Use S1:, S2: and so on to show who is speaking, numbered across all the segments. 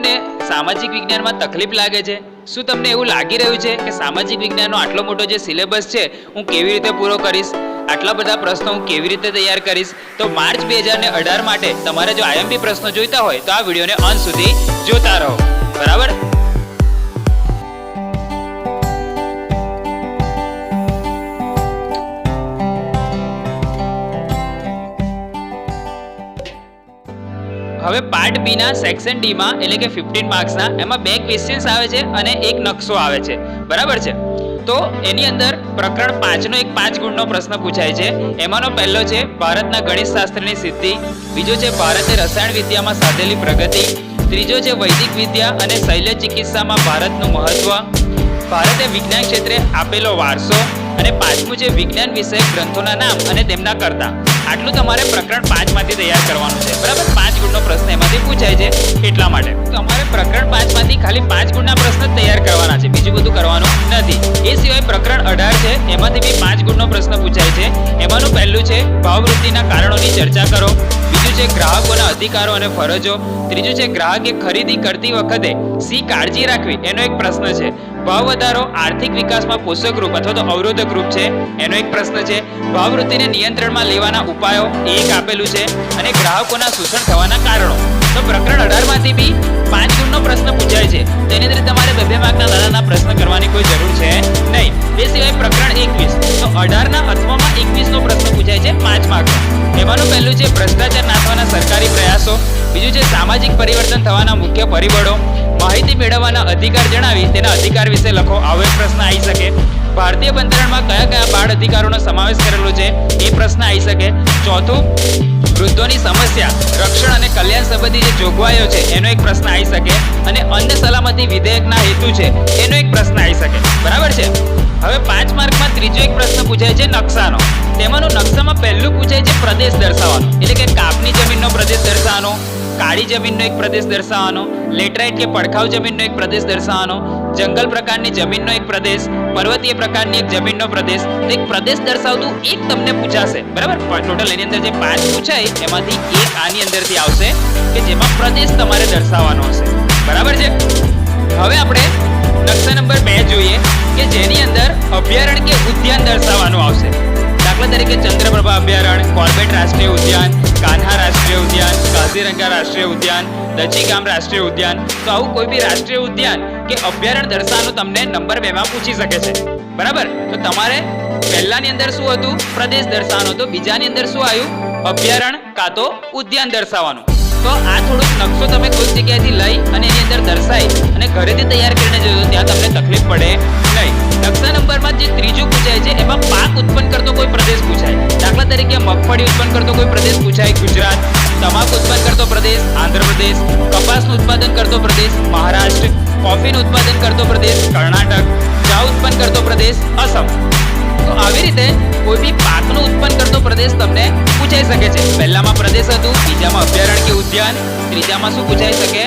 S1: તમને સામાજિક વિજ્ઞાનમાં તકલીફ લાગે છે? શું તમને એવું લાગી રહ્યું છે કે સામાજિક વિજ્ઞાનનો આટલો મોટો જે સિલેબસ છે હું કેવી રીતે પૂરો કરીશ, આટલા બધા પ્રશ્નો હું કેવી રીતે તૈયાર કરીશ? તો માર્ચ 2018 માટે તમારે જો આઈએમપી પ્રશ્નો જોઈતા હોય તો આ વિડીયોને અંત સુધી જોતા રહો, બરાબર? હવે પાર્ટ બી ના સેક્શન ડી માં એટલે કે 15 માર્ક્સના એમાં 2 ક્વેશ્ચન્સ આવે છે અને એક નકશો આવે છે, બરાબર છે? તો એની અંદર પ્રકરણ 5 નો એક 5 ગુણનો પ્રશ્ન પૂછાય છે. એમાંનો પહેલો છે ભારતના ગણિત શાસ્ત્રની સિદ્ધિ, બીજો છે ભારતે રસાયણ વિદ્યામાં સાધેલી પ્રગતિ, ત્રીજો છે વૈદિક વિદ્યા અને શૈલ્ય ચિકિત્સામાં ભારતનું મહત્વ, ભારતે વિજ્ઞાન ક્ષેત્રે આપેલો વારસો, અને પાંચમું છે વિજ્ઞાન વિષયક ગ્રંથોના નામ અને તેમના કર્તા. આટલું તમારે પ્રકરણ 5 માંથી તૈયાર કરવાનું છે, બરાબર? 5 ગુણનો પ્રશ્ન એમાંથી પૂછાય છે, એટલા માટે તમારે પ્રકરણ 5 માંથી ખાલી 5 ગુણના પ્રશ્ન તૈયાર કરવાના છે, બીજું બધું કરવાનું નથી. એ સિવાય પ્રકરણ 18 છે, એમાંથી બી 5 ગુણનો પ્રશ્ન પૂછાય છે. એમાંનું પહેલું છે ભાવવૃદ્ધિના કારણોની ચર્ચા કરો, બીજું છે ગ્રાહકોના અધિકારો અને ફરજો, ત્રીજું છે ગ્રાહકે ખરીદી કરતી વખતે શી કાળજી રાખવી એનો એક પ્રશ્ન છે, ભાવ વધારો આર્થિક વિકાસમાં પોષક રૂપ અથવા તો અવરોધક રૂપ છે એનો એક પ્રશ્ન છે, ભાવવૃદ્ધિને નિયંત્રણમાં લેવાના ઉપાયો એક આપેલું છે, અને ગ્રાહકોના શોષણ થવાના કારણો. તો પ્રકરણ 18 માંથી બી 5 ગુણનો પ્રશ્ન પૂછાય છે, તેની અંદર તમારે 2 માર્કના દાદાના પ્રશ્ન કરવાની કોઈ જરૂર છે નહીં. એ સિવાય પ્રકરણ 21 તો 18 ના અથવામાં 21 નો પ્રશ્ન પૂછાય છે 5 માર્કનો. એમાંનું પહેલું છે ભ્રષ્ટાચાર નાથવાના સરકારી પ્રયાસો, બીજું છે સામાજિક પરિવર્તન થવાના મુખ્ય પરિબળો, માહિતી મેળવવાના અધિકાર જણાવી તેના અધિકાર વિશે લખો, આવો એક પ્રશ્ન આવી શકે. ભારતીય બંધારણમાં કયા કયા બાળ અધિકારોનો સમાવેશ કરેલો છે એ પ્રશ્ન આવી શકે. ચોથું, વૃદ્ધોની સમસ્યા, રક્ષણ અને કલ્યાણ સંબંધી જે જોગવાઈઓ છે એનો એક પ્રશ્ન આવી શકે, અને અન્ન સલામતી વિધેયકના હેતુ છે એનો એક પ્રશ્ન આવી શકે, બરાબર છે? હવે 5 માર્કમાં ત્રીજો એક પ્રશ્ન પૂછાય છે નકશાનો. તેમાંનું નકશામાં પહેલું પૂછાય છે પ્રદેશ દર્શાવવાનો, એટલે કે કાપની જમીનનો પ્રદેશ દર્શાવવાનો, કાળી જમીનનો એક પ્રદેશ દર્શાવવાનો, લેટરાઇટ કે પડખાવ જમીનનો એક પ્રદેશ દર્શાવવાનો, જંગલ પ્રકારની જમીનનો એક પ્રદેશ, પર્વતીય પ્રકારની એક જમીનનો પ્રદેશ. તો એક પ્રદેશ દર્શાવતું એક તમને પૂછાશે, બરાબર? ટોટલ એની અંદર જે 5 પૂછાય એમાંથી એક આની અંદરથી આવશે કે જેમાં પ્રદેશ તમારે દર્શાવવાનો હશે, બરાબર છે? હવે આપણે નકશા નંબર 2 જોઈએ કે જેની અંદર અભયારણ્ય કે ઉદ્યાન દર્શાવવાનું આવશે. દાખલા તરીકે ચંદ્રપ્રભા અભયારણ્ય, કોર્બેટ રાષ્ટ્રીય ઉદ્યાન, કાન્હા રાષ્ટ્રીય ઉદ્યાન, કાઝીરંગા રાષ્ટ્રીય ઉદ્યાન, દચીગામ રાષ્ટ્રીય ઉદ્યાન. તો આવું કોઈ બી રાષ્ટ્રીય ઉદ્યાન કે અભયારણ્ય દર્શાવવાનું તમને નંબર 2 માં પૂછી શકે છે, બરાબર? તો તમારે પહેલાની અંદર શું હતું? પ્રદેશ દર્શાવવાનો હતો, બીજાની અંદર શું આવ્યું? અભયારણ્ય કાં તો ઉદ્યાન દર્શાવવાનું. તો આ થોડુંક નકશો તમે કોઈ જગ્યાએથી લઈ અને એની અંદર દર્શાવી અને ઘરેથી તૈયાર કરીને જજો, ત્યાં તમને તકલીફ પડે નહીં. નકશા નંબરમાં જે ત્રીજું પૂછાય છે એમાં પાક ઉત્પન્ન કરતો કોઈ પ્રદેશ પૂછાય. દાખલા તરીકે મગફળી ઉત્પન્ન કરતો કોઈ પ્રદેશ પૂછાય, ગુજરાત. તમાકુ ઉત્પન્ન કરતો પ્રદેશ, આંધ્રપ્રદેશ. કપાસનું ઉત્પાદન કરતો પ્રદેશ, મહારાષ્ટ્ર. કોફીનું ઉત્પાદન કરતો પ્રદેશ, કર્ણાટક. ચા ઉત્પન્ન કરતો પ્રદેશ, અસમ. તો આવી રીતે કોઈ બી પાકનું ઉત્પન્ન કરતો પ્રદેશ તમને પૂછાઈ શકે છે. પહેલામાં પ્રદેશ હતું, બીજામાં અભયારણ્ય કે ઉદ્યાન, ત્રીજામાં શું પૂછાઈ શકે?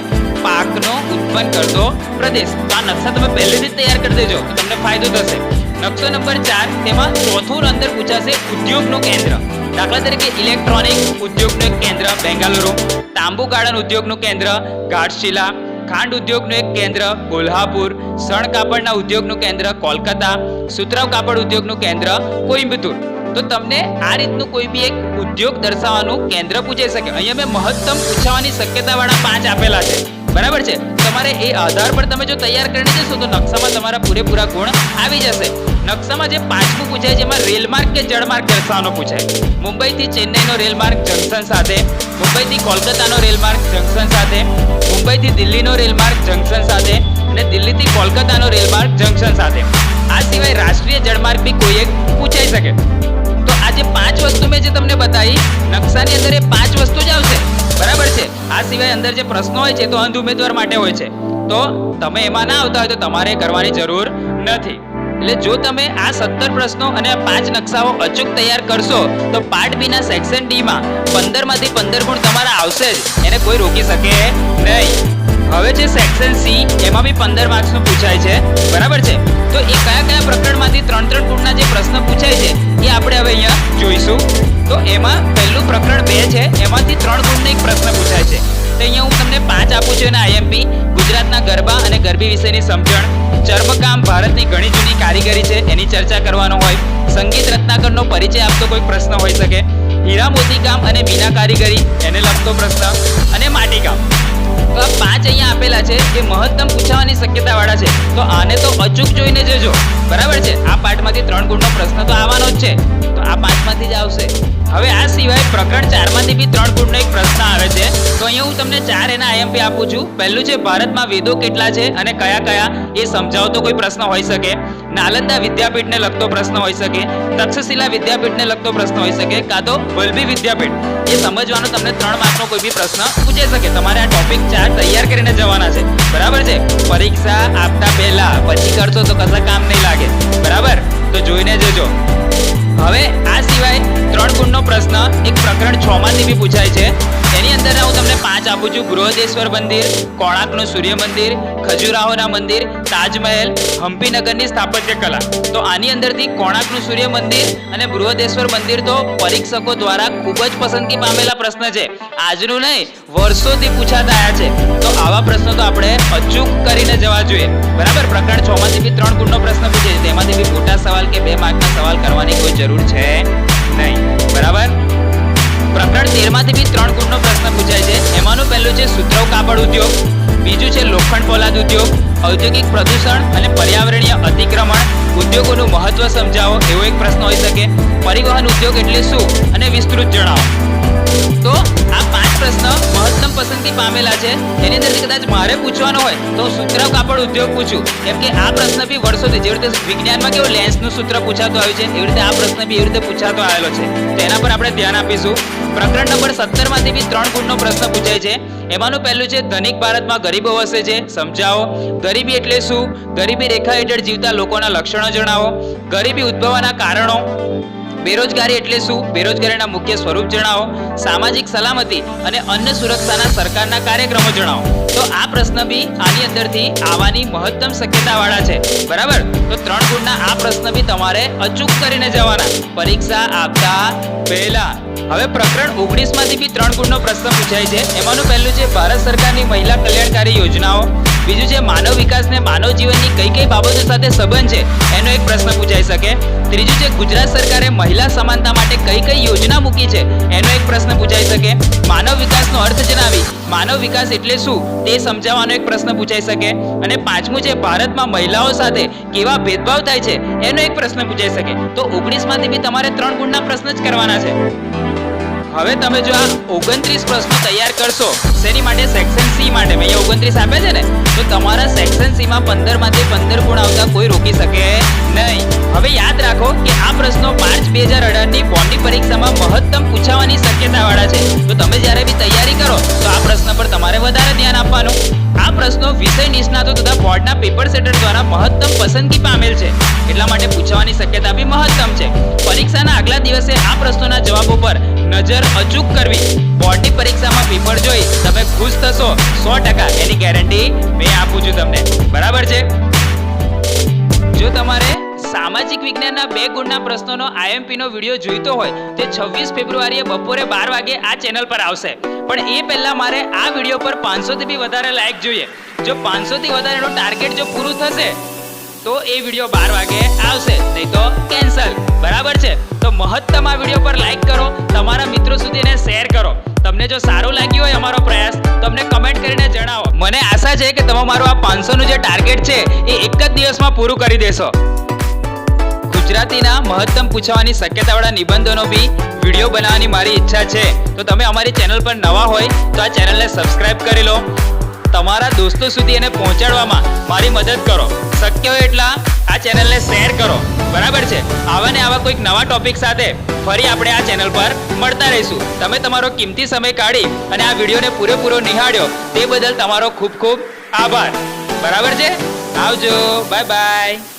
S1: પાકનો ઉત્પન્ન કરતો પ્રદેશ. તો આ નકશા તમે પહેલેથી જ તૈયાર કરી દેજો તો તમને ફાયદો થશે. નકશો નંબર 4 તેમાં ચોથું અંદર પૂછાશે ઉદ્યોગનું કેન્દ્ર. દાખલા તરીકે ઇલેક્ટ્રોનિક ઉદ્યોગનું એક કેન્દ્ર બેંગાલુરુ, તાંબુ ગાળણ ઉદ્યોગનું કેન્દ્ર ઘાટશિલા, ખાંડ ઉદ્યોગનું એક કેન્દ્ર કોલ્હાપુર, શણ કાપડના ઉદ્યોગનું કેન્દ્ર કોલકાતા, સુતરાઉ કાપડ ઉદ્યોગનું કેન્દ્ર કોઈમ્બતુર. તો તમને આ રીતનું કોઈ બી એક ઉદ્યોગ દર્શાવવાનું કેન્દ્ર પૂછાઈ શકે. અહીંયા મેં મહત્તમ પૂછવાની શક્યતાવાળા 5 આપેલા છે, બરાબર છે? તમારે એ આધાર પર તમે જો તૈયાર કરીને જશો તો નકશામાં તમારા પૂરેપૂરા ગુણ આવી જશે. નકશામાં જે 5મું પૂછાય છે એમાં રેલમાર્ગ કે જળમાર્ગ દર્શાવવાનો પૂછાય. મુંબઈથી ચેન્નઈનો રેલમાર્ગ જંકશન સાથે, મુંબઈથી કોલકાતાનો રેલમાર્ગ જંકશન સાથે, મુંબઈથી દિલ્હીનો રેલમાર્ગ જંકશન સાથે, અને દિલ્હીથી કોલકાતાનો રેલમાર્ગ જંકશન સાથે. આ સિવાય રાષ્ટ્રીય જળમાર્ગ બી કોઈ એક પૂછાઈ શકે. તો આ જે 5 વસ્તુ મેં જે તમને બતાવી નકશાની અંદર એ 5 વસ્તુ જ આવશે, બરાબર છે? આ સિવાય અંદર જે પ્રશ્નો હોય છે તો અંધ ઉમેદવાર માટે હોય છે, તો તમે એમાં ના આવતા હોય તો તમારે કરવાની જરૂર નથી. એટલે જો તમે આ 17 પ્રશ્નો અને 5 નકશાઓ અચૂક તૈયાર કરશો તો પાર્ટ બી ના સેક્શન ડી માં 15 માંથી 15 ગુણ તમારા આવશે જ, એને કોઈ રોકી શકે નહીં. હવે છે સેક્શન સી, એમાં બી 15 માર્ક્સનું પૂછાય છે, બરાબર છે? તો એ કયા કયા પ્રકરણમાંથી 3-3 ગુણના જે પ્રશ્ન પૂછાય છે એ આપણે હવે અહીંયા જોઈશું. તો એમાં પહેલું પ્રકરણ 2 છે, એમાંથી 3 ગુણનો એક પ્રશ્ન પૂછાય છે. તો અહીંયા હું તમને 5 આપું છું એના આઈએમપી. ગુજરાતના ગરબા અને ગરબી વિશેની સમજણ, ચર્મકામ ભારતની ઘણી જૂની કારીગરી છે એની ચર્ચા કરવાનો હોય, સંગીત રત્નાકરનો પરિચય આપતો કોઈ પ્રશ્ન હોઈ શકે, હીરા મોતી કામ અને મીના કારીગરી એને લગતો પ્રશ્ન અને માટીકામ. તો આ 5 અહીંયા આપેલા છે એ મહત્તમ પૂછાવાની શક્યતા વાળા છે. તો આને તો અચૂક જોઈને જજો, બરાબર છે. આ પાઠમાંથી 3 ગુણનો પ્રશ્ન તો આવવાનો જ છે, તો આ 5 માંથી જ આવશે. હવે આ સિવાય પ્રકરણ 4 માંથી બી 3 ગુણનો એક પ્રશ્ન આવે છે. તો અહીંયા હું તમને 4 એના આઈએમપી આપું છું. પહેલું છે ભારતમાં વેદો કેટલા છે અને કયા કયા એ સમજાવતો કોઈ પ્રશ્ન હોઈ શકે, નાલંદા વિદ્યાપીઠને લગતો પ્રશ્ન હોઈ શકે, તક્ષશિલા વિદ્યાપીઠને લગતો પ્રશ્ન હોઈ શકે, કાં તો વલ્લભી વિદ્યાપીઠ એ સમજવાનો તમને 3 માર્કનો કોઈ બી પ્રશ્ન પૂછાઈ શકે. તમારે આ ટોપિક 4 તૈયાર કરીને જવાના છે, બરાબર છે. પરીક્ષા આપતા પહેલા પછી કરશો તો કશા કામ નહીં લાગે, બરાબર. તો જોઈને જજો. હવે આ સિવાય 3 ગુણનો પ્રશ્ન એક પ્રકરણ 6 માંથી બી પૂછાય છે. એની અંદર હું તમને 5 આપું છું. બૃહદેશ્વર મંદિર, કોણાર્કનું સૂર્ય મંદિર, ખજુરાહોના મંદિર, તાજમહેલ, હમ્પીનગરની સ્થાપત્ય કલા. તો આની અંદરથી કોણાર્કનું સૂર્ય મંદિર અને બૃહદેશ્વર મંદિર તો પરીક્ષકો દ્વારા ખૂબ જ પસંદગી પામેલા પ્રશ્ન છે. આજનું નહીં, વર્ષોથી પૂછાતા આવ્યા છે. તો આવા પ્રશ્નો તો આપણે અચૂક કરીને જવા જોઈએ, બરાબર. પ્રકરણ 6 માંથી બી 3 ગુણનો પ્રશ્ન પૂછે છે. તેમાંથી બી મોટા સવાલ કે 2 માર્કના સવાલ કરવાની કોઈ જરૂર છે નહીં, બરાબર. પ્રકરણ 13 માંથી બી 3 ગુણનો પ્રશ્ન પૂછાય છે. એમાંનું પહેલું છે સુતરાઉ કાપડ ઉદ્યોગ, બીજું છે લોખંડ પોલાદ ઉદ્યોગ, ઔદ્યોગિક પ્રદૂષણ અને પર્યાવરણીય અતિક્રમણ, ઉદ્યોગોનું મહત્વ સમજાવો એવો એક પ્રશ્ન હોઈ શકે, પરિવહન ઉદ્યોગ એટલે શું અને વિસ્તૃત જણાવો. તો આ 5 પ્રશ્ન મહત્તમ પસંદગી પામેલા છે. એની અંદરથી કદાચ મારે પૂછવાનો હોય તો સુતરાઉ કાપડ ઉદ્યોગ પૂછું, કેમ કે આ પ્રશ્ન બી વર્ષોથી જેવી રીતે વિજ્ઞાનમાં કેવું લેન્સનું સૂત્ર પૂછાતો આવ્યું છે એવી રીતે આ પ્રશ્ન બી એવી રીતે પૂછાતો આવેલો છે. તો એના પર આપણે ધ્યાન આપીશું. પ્રકરણ નંબર 17 માંથી બી 3 ગુણનો પ્રશ્ન પૂછાય છે. એમાંનું પહેલું છે ધનિક ભારતમાં ગરીબો વસે છે, સમજાવો. ગરીબી એટલે શું? ગરીબી રેખા હેઠળ જીવતા લોકોના લક્ષણો જણાવો. ગરીબી ઉદ્ભવવાના કારણો. બેરોજગારી એટલે શું? બેરોજગારીના મુખ્ય સ્વરૂપ જણાવો. સામાજિક સલામતી અને અન્ન સુરક્ષાના સરકારના કાર્યક્રમો જણાવો. તો આ પ્રશ્ન બી આની અંદરથી આવવાની મહત્તમ શક્યતા વાળા છે, બરાબર. તો 3 ગુણના આ પ્રશ્ન બી તમારે અચૂક કરીને જવાના પરીક્ષા આપતા પહેલા. હવે પ્રકરણ 19 માંથી બી 3 ગુણનો પ્રશ્ન પૂછાય છે. એમાંનું પહેલું છે ભારત સરકારની મહિલા કલ્યાણકારી યોજનાઓ, બીજું છે માનવ વિકાસને માનવ જીવનની કઈ કઈ બાબતો સાથે સંબંધ છે એનો એક પ્રશ્ન પૂછાઈ શકે, ત્રીજું છે ગુજરાત સરકારે મહિલા સમાનતા માટે કઈ કઈ યોજના મૂકી છે એનો એક પ્રશ્ન પૂછાઈ શકે, માનવ વિકાસનો અર્થ જણાવી માનવ વિકાસ એટલે શું તે સમજાવવાનો એક પ્રશ્ન પૂછાઈ શકે, અને પાંચમું છે ભારતમાં મહિલાઓ સાથે કેવા ભેદભાવ થાય છે એનો એક પ્રશ્ન પૂછાઈ શકે. તો 19 માંથી બી તમારે 3 ગુણના પ્રશ્ન જ કરવાના છે. હવે તમે જો આ 29 પ્રશ્નો તૈયાર કરશો, શેની માટે? સેક્શન સી માટે. મેં અહીંયા 29 આપે છે ને, તો તમારા સેક્શન સી માં 15 માંથી 15 ગુણ આવતા કોઈ રોકી શકે નહીં. હવે યાદ રાખો કે આ પ્રશ્નો માર્ચ 2018 ની બોર્ડની પરીક્ષામાં મહત્તમ પૂછાવાની શક્યતા વાળા છે. તો તમે જ્યારે બી તૈયારી કરો તો આ પ્રશ્ન પર તમારે વધારે ધ્યાન આપવાનું. આ પ્રશ્નો વિષય નિષ્ણાતો તથા બોર્ડના પેપર સેટર દ્વારા મહત્તમ પસંદગી પામેલ છે, એટલા માટે પૂછવાની શક્યતા બી મહત્તમ છે. પરીક્ષાના આગલા દિવસે આ પ્રશ્નોના જવાબો પર નજર અચૂક કરવી. બોર્ડની પરીક્ષામાં પેપર જોઈ તમે ખુશ થશો 100%, એની ગેરંટી મેં આપું છું તમને, બરાબર છે. જો તમારે સામાજિક વિજ્ઞાનના 2 ગુણના પ્રશ્નોનો આઈએમપી નો વિડીયો જોઈતો હોય તે 26 ફેબ્રુઆરીએ બપોરે 12 વાગે આ ચેનલ પર આવશે. પણ એ પહેલા મારે આ વિડીયો પર 500 થી બી વધારે લાઈક જોઈએ. જો 500 થી વધારેનું ટાર્ગેટ જો પૂરું થશે તો એ વિડીયો 12 વાગે આવશે, નહીં તો કેન્સલ, બરાબર છે. તો મહત્તમ આ વિડીયો પર લાઈક કરો, તમારા મિત્રો સુધી એને શેર કરો. તમને જો સારું લાગ્યું હોય અમારો પ્રયાસ તો અમને કમેન્ટ કરીને જણાવો. મને આશા છે કે તમે મારું આ 500 નું જે ટાર્ગેટ છે એ એક જ દિવસમાં પૂરું કરી દેશો. ગુજરાતીના મહત્તમ પૂછવાની શક્યતાવાળા નિબંધોનો બી વિડીયો બનાવવાની મારી ઈચ્છા છે. તો તમે અમારી ચેનલ પર નવા હોય તો આ ચેનલને સબસ્ક્રાઇબ કરી લો. તમારા દોસ્તો સુધી એને પહોંચાડવામાં મારી મદદ કરો. શક્ય હોય એટલા આ ચેનલને શેર કરો, બરાબર છે. આવા ને આવા કોઈક નવા ટોપિક સાથે ફરી આપણે આ ચેનલ પર મળતા રહીશું. તમે તમારો કિંમતી સમય કાઢી અને આ વિડીયોને પૂરેપૂરો નિહાળ્યો તે બદલ તમારો ખૂબ ખૂબ આભાર, બરાબર છે. આવજો, બાય બાય.